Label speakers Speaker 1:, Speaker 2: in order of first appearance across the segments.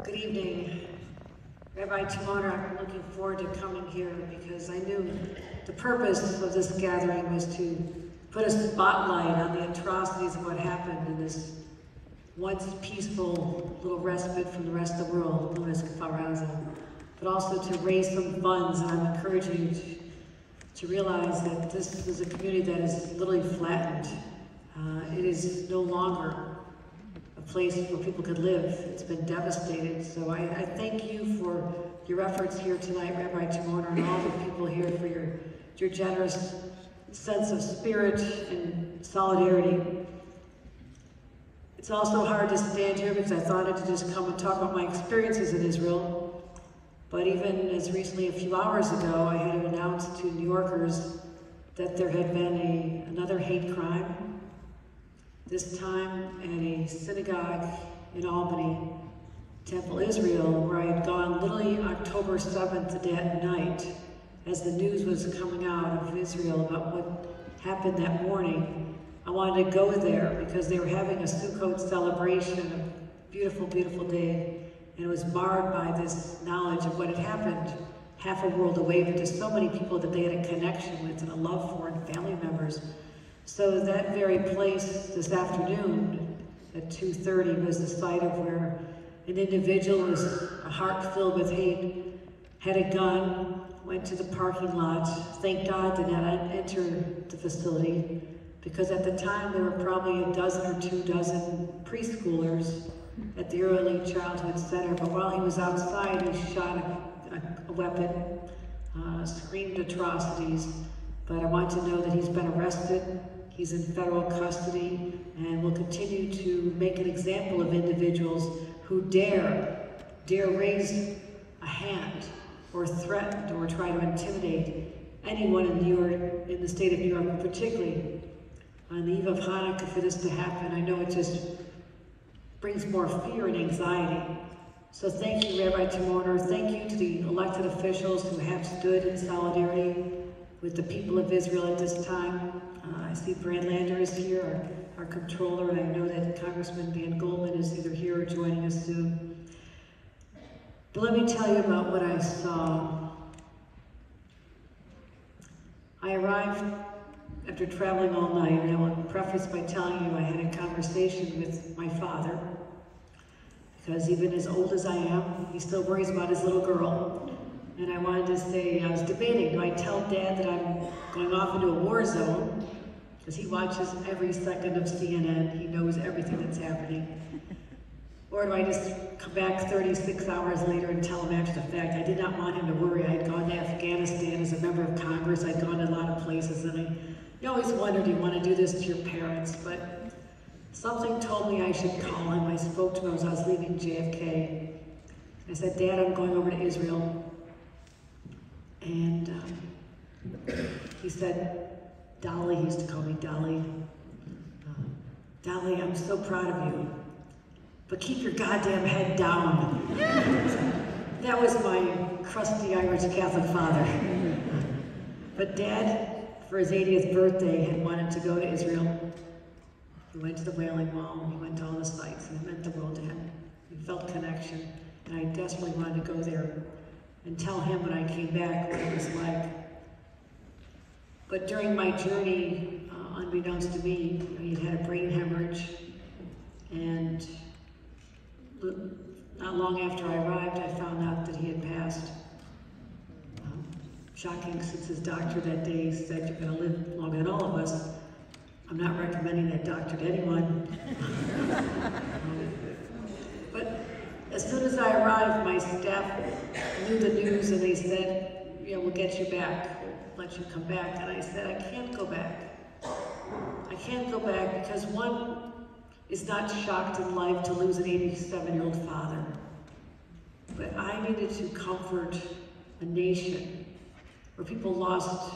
Speaker 1: Good evening. Rabbi Timona, I'm looking forward to coming here because I knew the purpose of this gathering was to put a spotlight on the atrocities of what happened in this once peaceful little respite from the rest of the world, known as בכפר, but also to raise some funds. And I'm encouraging you to realize that this was a community that is literally flattened. It is no longer a place where people could live. It's been devastated. So I thank you for your efforts here tonight, Rabbi Timona, and all the people here for your generous sense of spirit and solidarity. It's also hard to stand here because I thought I'd just come and talk about my experiences in Israel. But even as recently a few hours ago, I had to announce to New Yorkers that there had been another hate crime, this time at a synagogue in Albany, Temple Israel, where I had gone literally October 7th that night as the news was coming out of Israel about what happened that morning. I wanted to go there because they were having a Sukkot celebration, a beautiful, beautiful day, and it was marred by this knowledge of what had happened half a world away, but to so many people that they had a connection with and a love for and family members. So that very place this afternoon at 2:30 was the site of where an individual with a heart filled with hate had a gun, went to the parking lot. Thank God did not enter the facility, because at the time there were probably a dozen or 2 dozen preschoolers at the Early Childhood Center. But while he was outside, he shot a weapon, screamed atrocities. But I want to know that he's been arrested, he's in federal custody, and will continue to make an example of individuals who dare raise a hand or threaten or try to intimidate anyone in New York, in the state of New York, particularly on the eve of Hanukkah. For this to happen, I know it just brings more fear and anxiety. So thank you, Rabbi Timona. Thank you to the elected officials who have stood in solidarity with the people of Israel at this time. I see Brand Lander is here, our controller, and I know that Congressman Van Goldman is either here or joining us soon. But let me tell you about what I saw. I arrived after traveling all night, and I will preface by telling you I had a conversation with my father, because even as old as I am, he still worries about his little girl. And I wanted to say, I was debating, do I tell Dad that I'm going off into a war zone? Because he watches every second of CNN, he knows everything that's happening. Or do I just come back 36 hours later and tell him after the fact? I did not want him to worry. I had gone to Afghanistan as a member of Congress, I'd gone to a lot of places, and you always wondered, do you want to do this to your parents? But something told me I should call him. I spoke to him as I was leaving JFK. I said, Dad, I'm going over to Israel. And he said, Dolly, he used to call me Dolly. Dolly, I'm so proud of you, but keep your goddamn head down. That was my crusty Irish Catholic father. But Dad, for his 80th birthday, had wanted to go to Israel. He went to the Wailing Wall, he went to all the sites, and it meant the world to him. He felt connection, and I desperately wanted to go there and tell him when I came back what it was like. But during my journey, unbeknownst to me, he'd had a brain hemorrhage, and not long after I arrived, I found out that he had passed. Shocking, since his doctor that day said, you're gonna live longer than all of us. I'm not recommending that doctor to anyone. But as soon as I arrived, my staff knew the news, and they said, we'll get you back, we'll let you come back. And I said, I can't go back. I can't go back because one is not shocked in life to lose an 87-year-old father. But I needed to comfort a nation where people lost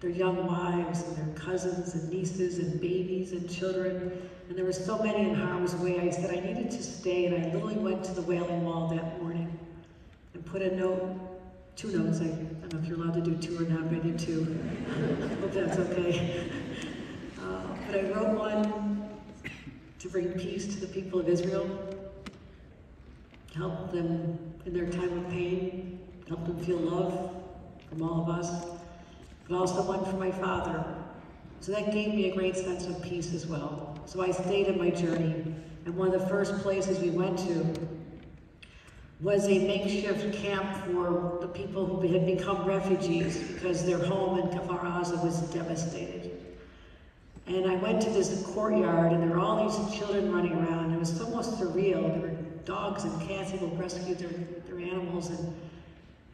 Speaker 1: their young wives and their cousins and nieces and babies and children, and there were so many in harm's way. I said I needed to stay, and I literally went to the Wailing Wall that morning and put a note, 2 notes, I don't know if you're allowed to do 2 or not, but I did 2. I hope that's okay. But I wrote one to bring peace to the people of Israel. help them in their time of pain, help them feel love from all of us, but also one for my father. So that gave me a great sense of peace as well. So I stayed in my journey, and one of the first places we went to was a makeshift camp for the people who had become refugees because their home in בכפר was devastated. And I went to this courtyard, and there were all these children running around. It was almost surreal. There were dogs and cats who rescued their animals,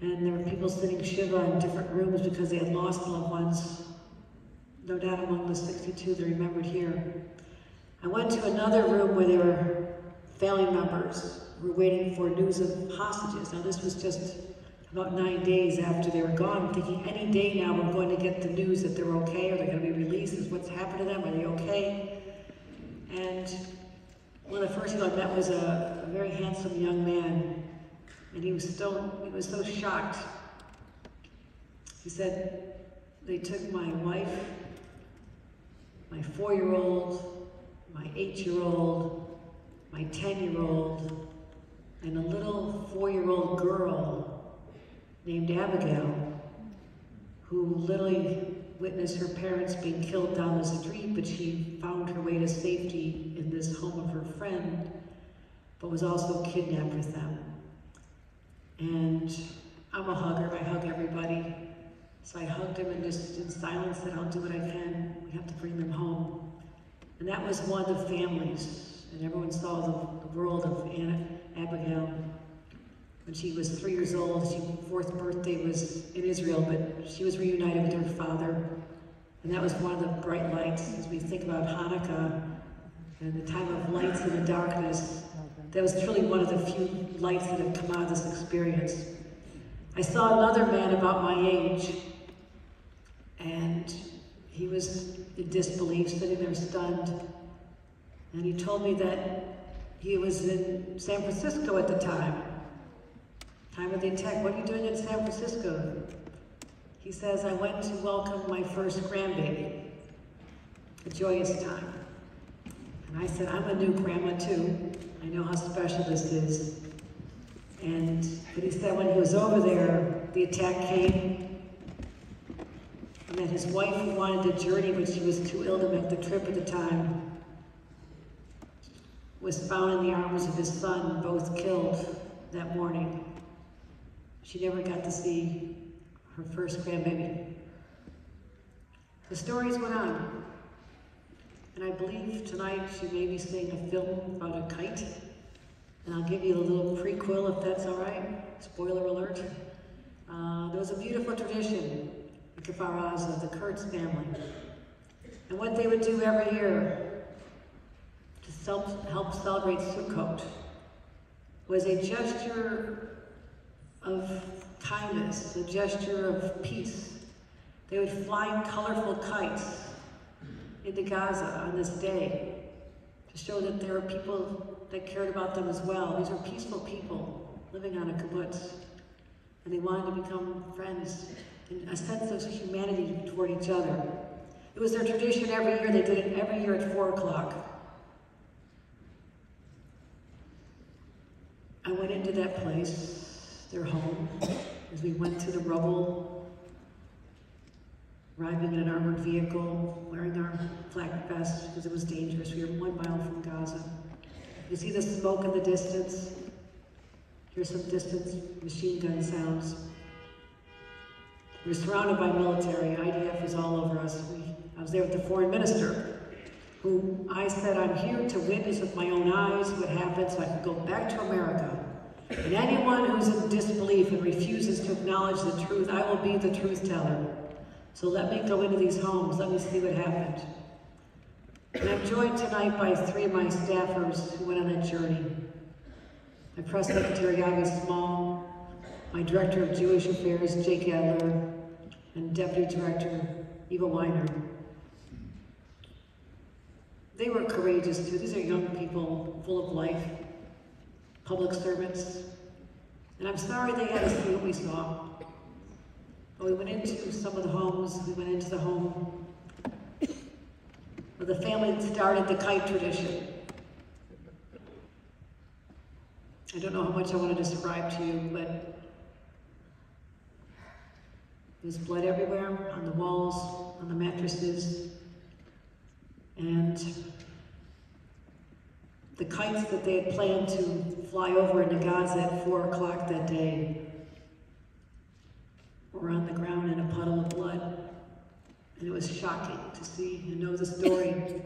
Speaker 1: and there were people sitting shiva in different rooms because they had lost loved ones, no doubt among the 62 that remembered here. I went to another room where there were family members who were waiting for news of hostages. Now this was just about 9 days after they were gone, thinking any day now we're going to get the news that they're okay, or they're going to be released, is what's happened to them, are they okay? And one of the first people I met was a very handsome young man, and he was so shocked. He said, they took my wife, my 4-year-old, my 8-year-old, my 10-year-old, and a little 4-year-old girl named Abigail, who literally witnessed her parents being killed down the street, but she found her way to safety in this home of her friend, but was also kidnapped with them. And I'm a hugger, I hug everybody. So I hugged him and just in silence said, I'll do what I can. We have to bring them home. And that was one of the families, and everyone saw the world of Abigail. When she was 3 years old, her 4th birthday was in Israel, but she was reunited with her father. And that was one of the bright lights as we think about Hanukkah and the time of lights in the darkness. That was truly one of the few lights that have come out of this experience. I saw another man about my age, and he was in disbelief, sitting there stunned. And he told me that he was in San Francisco at the time of the attack. What are you doing in San Francisco? He says, I went to welcome my first grandbaby. A joyous time. And I said, I'm a new grandma too. I know how special this is. But he said when he was over there, the attack came, and that his wife, who wanted to journey, but she was too ill to make the trip at the time, was found in the arms of his son, both killed that morning. She never got to see her first grandbaby. The stories went on, and I believe tonight she may be seeing a film about a kite, and I'll give you a little prequel if that's all right. Spoiler alert. There was a beautiful tradition in בכפר of the Kurtz family, and what they would do every year to help celebrate Sukkot was a gesture of kindness, a gesture of peace. They would fly colorful kites into Gaza on this day to show that there were people that cared about them as well. These were peaceful people living on a kibbutz, and they wanted to become friends and a sense of humanity toward each other. It was their tradition every year. They did it every year at 4 o'clock. I went into that place, their home, as we went through the rubble, arriving in an armored vehicle, wearing our flak vests because it was dangerous. We were 1 mile from Gaza. You see the smoke in the distance. Here's some distant machine gun sounds. We're surrounded by military. IDF is all over us. I was there with the foreign minister, who I said, I'm here to witness with my own eyes what happened so I can go back to America. And anyone who's in disbelief and refuses to acknowledge the truth, I will be the truth teller. So let me go into these homes, let me see what happened. And I'm joined tonight by 3 of my staffers who went on that journey. My press secretary, Avi Small, my director of Jewish Affairs, Jake Adler, and deputy director, Eva Weiner. They were courageous too. These are young people, full of life, public servants. And I'm sorry they had to see what we saw. But we went into some of the homes. We went into the home of the family that started the kite tradition. I don't know how much I want to describe to you, but there's blood everywhere, on the walls, on the mattresses, and the kites that they had planned to fly over into Gaza at 4 o'clock that day were on the ground in a puddle of blood. And it was shocking to see and know the story.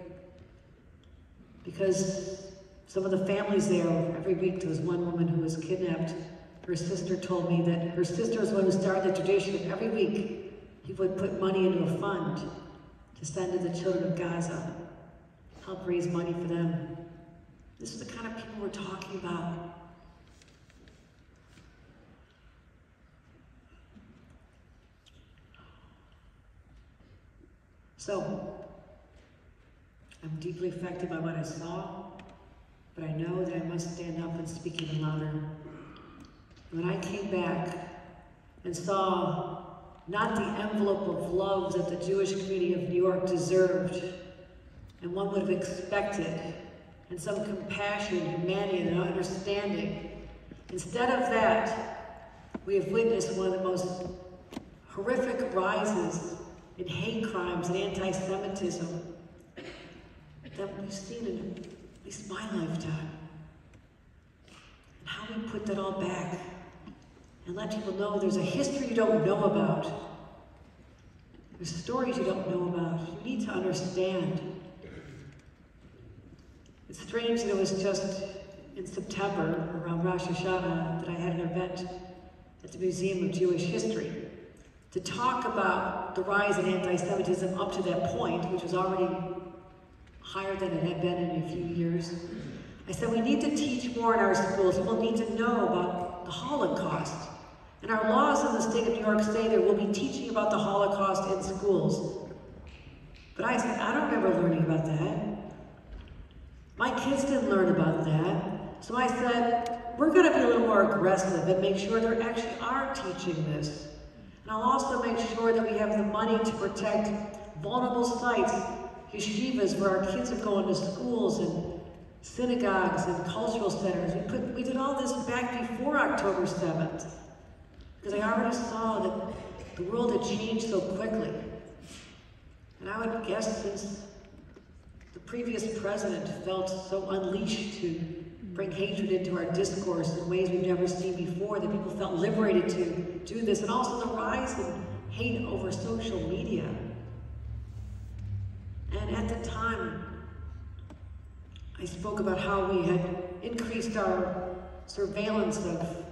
Speaker 1: Because some of the families there, every week there was one woman who was kidnapped. Her sister told me that her sister was the one who started the tradition of every week he would put money into a fund to send to the children of Gaza, help raise money for them. This is the kind of people we're talking about. So, I'm deeply affected by what I saw, but I know that I must stand up and speak even louder. When I came back and saw not the envelope of love that the Jewish community of New York deserved, and one would have expected, and some compassion, humanity, and understanding. Instead of that, we have witnessed one of the most horrific rises in hate crimes and anti-Semitism that we've seen in at least my lifetime. And how we put that all back and let people know there's a history you don't know about. There's stories you don't know about. You need to understand. It's strange that it was just in September, around Rosh Hashanah, that I had an event at the Museum of Jewish History to talk about the rise in anti-Semitism up to that point, which was already higher than it had been in a few years. I said we need to teach more in our schools. People need to know about the Holocaust. And our laws in the state of New York say that we'll be teaching about the Holocaust in schools. But I said, I don't remember learning about that. My kids didn't learn about that. So I said, we're going to be a little more aggressive and make sure they actually are teaching this. And I'll also make sure that we have the money to protect vulnerable sites, yeshivas, where our kids are going to schools and synagogues and cultural centers. We did all this back before October 7th, because I already saw that the world had changed so quickly. And I would guess since the previous president felt so unleashed to bring hatred into our discourse in ways we've never seen before, that people felt liberated to do this, and also the rise in hate over social media. And at the time, I spoke about how we had increased our surveillance of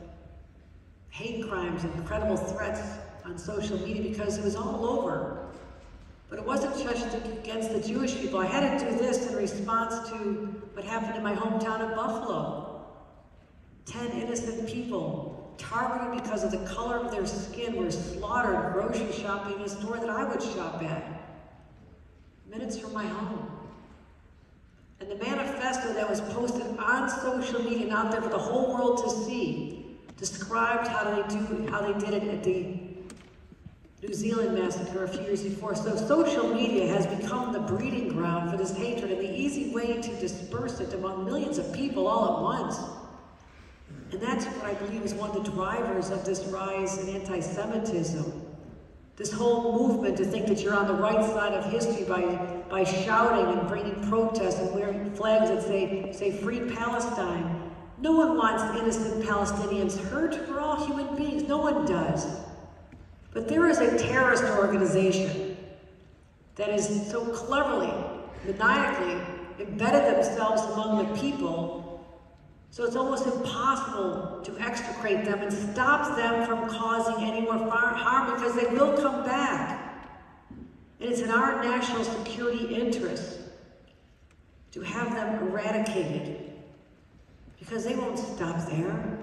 Speaker 1: hate crimes and credible threats on social media because it was all over. But it wasn't just against the Jewish people. I had to do this in response to what happened in my hometown of Buffalo. 10 innocent people, targeted because of the color of their skin, were slaughtered grocery shopping in a store that I would shop at, minutes from my home. And the manifesto that was posted on social media and out there for the whole world to see described how they did it at the New Zealand massacre a few years before. So social media has become the breeding ground for this hatred and the easy way to disperse it among millions of people all at once. And that's what I believe is one of the drivers of this rise in anti-Semitism. This whole movement to think that you're on the right side of history by shouting and bringing protests and wearing flags that say Free Palestine. No one wants innocent Palestinians hurt. We're all human beings. No one does. But there is a terrorist organization that is so cleverly, maniacally embedded themselves among the people, so it's almost impossible to extricate them and stop them from causing any more harm, because they will come back. And it's in our national security interest to have them eradicated, because they won't stop there.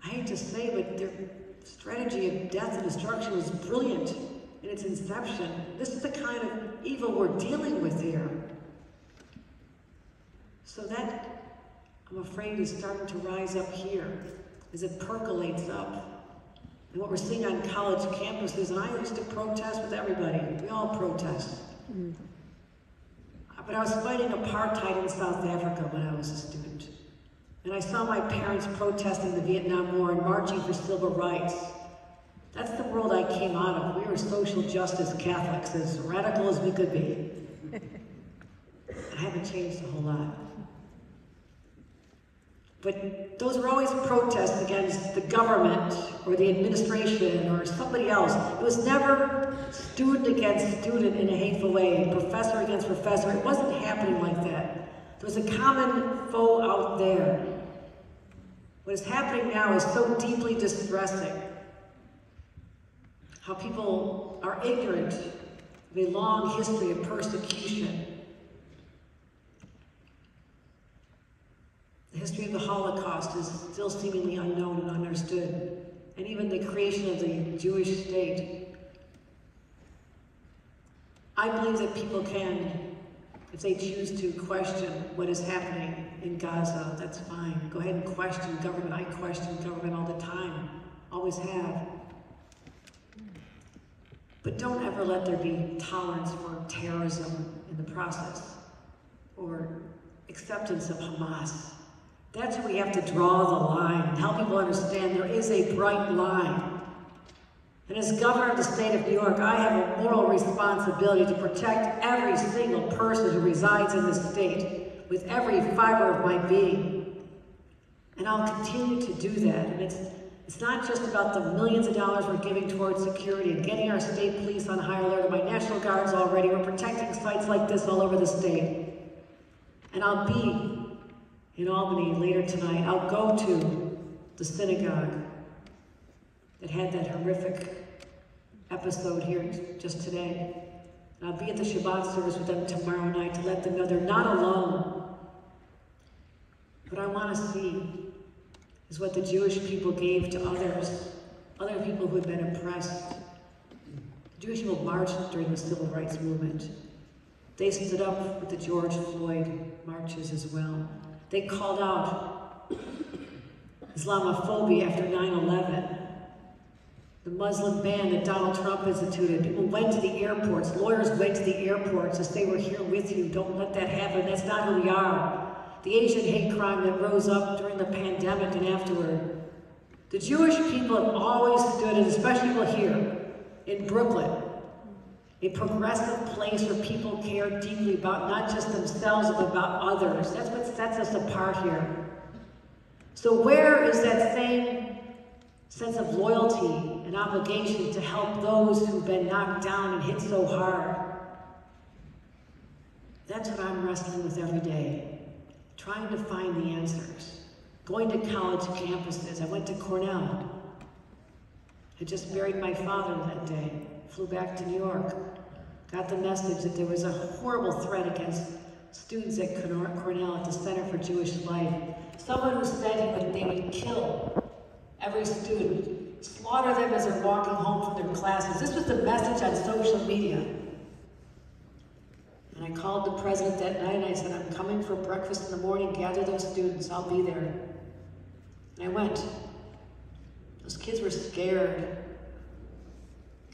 Speaker 1: I hate to say, but their strategy of death and destruction was brilliant in its inception. This is the kind of evil we're dealing with here. So that, I'm afraid, is starting to rise up here as it percolates up. And what we're seeing on college campuses, and I used to protest with everybody. We all protest. But I was fighting apartheid in South Africa when I was a student. And I saw my parents protesting the Vietnam War and marching for civil rights. That's the world I came out of. We were social justice Catholics, as radical as we could be. I haven't changed a whole lot. But those were always protests against the government or the administration or somebody else. It was never student against student in a hateful way, professor against professor. It wasn't happening like that. There was a common foe out there. What is happening now is so deeply distressing. How people are ignorant of a long history of persecution. The history of the Holocaust is still seemingly unknown and understood, and even the creation of the Jewish state. I believe that people can, if they choose to, question what is happening in Gaza. That's fine. Go ahead and question government. I question government all the time, always have. But don't ever let there be tolerance for terrorism in the process, or acceptance of Hamas. That's where we have to draw the line and help people understand there is a bright line. And as governor of the state of New York, I have a moral responsibility to protect every single person who resides in this state with every fiber of my being. And I'll continue to do that. And it's not just about the millions of dollars we're giving towards security and getting our state police on high alert. My National Guard's already. We're protecting sites like this all over the state. And I'll be in Albany later tonight. I'll go to the synagogue that had that horrific episode here just today. And I'll be at the Shabbat service with them tomorrow night to let them know they're not alone. What I want to see is what the Jewish people gave to others, other people who had been oppressed. The Jewish people marched during the Civil Rights Movement. They stood up with the George Floyd marches as well. They called out Islamophobia after 9/11. The Muslim ban that Donald Trump instituted. People went to the airports. Lawyers went to the airports to say, we're here with you. Don't let that happen. That's not who we are. The Asian hate crime that rose up during the pandemic and afterward. The Jewish people have always stood, and especially people here in Brooklyn, a progressive place where people care deeply about not just themselves, but about others. That's what sets us apart here. So where is that same sense of loyalty and obligation to help those who've been knocked down and hit so hard? That's what I'm wrestling with every day, trying to find the answers. Going to college campuses. I went to Cornell. I just buried my father that day. Flew back to New York. Got the message that there was a horrible threat against students at Cornell at the Center for Jewish Life. Someone who said they would kill every student, slaughter them as they're walking home from their classes. This was the message on social media. And I called the president that night and I said, I'm coming for breakfast in the morning, gather those students, I'll be there. And I went. Those kids were scared.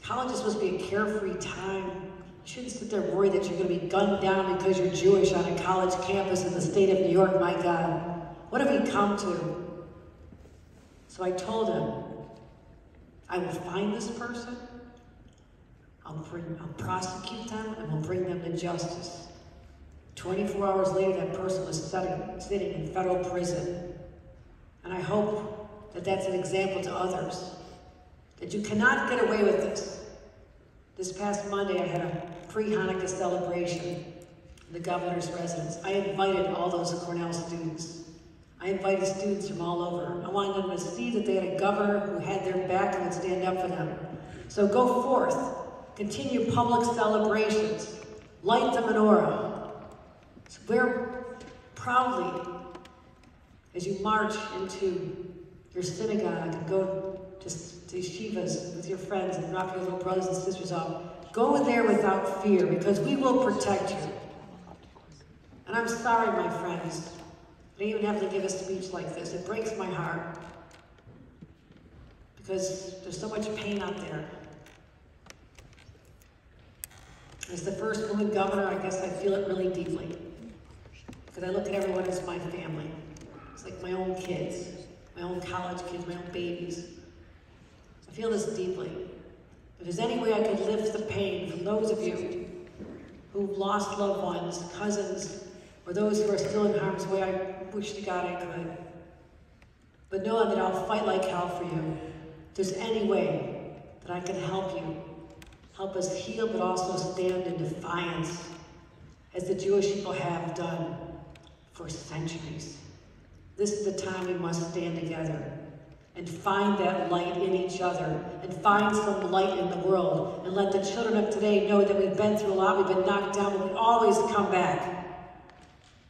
Speaker 1: College is supposed to be a carefree time. You shouldn't sit there worried that you're going to be gunned down because you're Jewish on a college campus in the state of New York, my God. What have we come to? So I told him, I will find this person, I'll prosecute them, and we'll bring them to justice. 24 hours later, that person was sitting in federal prison. And I hope that that's an example to others, that you cannot get away with this. This past Monday, I had a pre-Hanukkah celebration in the governor's residence. I invited all those Cornell students. I invited students from all over. I wanted them to see that they had a governor who had their back and would stand up for them. So go forth, continue public celebrations, light the menorah. So wear proudly as you march into your synagogue and go to yeshivas with your friends and drop your little brothers and sisters off. Go there without fear, because we will protect you. And I'm sorry, my friends, I even have to give a speech like this. It breaks my heart, because there's so much pain out there. As the first woman governor, I guess I feel it really deeply, because I look at everyone as my family. It's like my own kids, my own college kids, my own babies. I feel this deeply. If there's any way I could lift the pain from those of you who've lost loved ones, cousins, or those who are still in harm's way, I wish to God I could. But knowing that I'll fight like hell for you, if there's any way that I can help you, help us heal, but also stand in defiance, as the Jewish people have done for centuries. This is the time we must stand together and find that light in each other, and find some light in the world, and let the children of today know that we've been through a lot, we've been knocked down, but we always come back.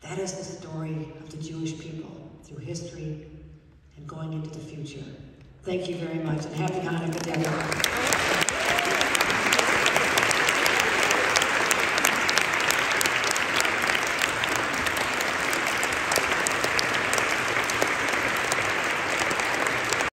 Speaker 1: That is the story of the Jewish people through history and going into the future. Thank you very much, and happy Hanukkah to everyone.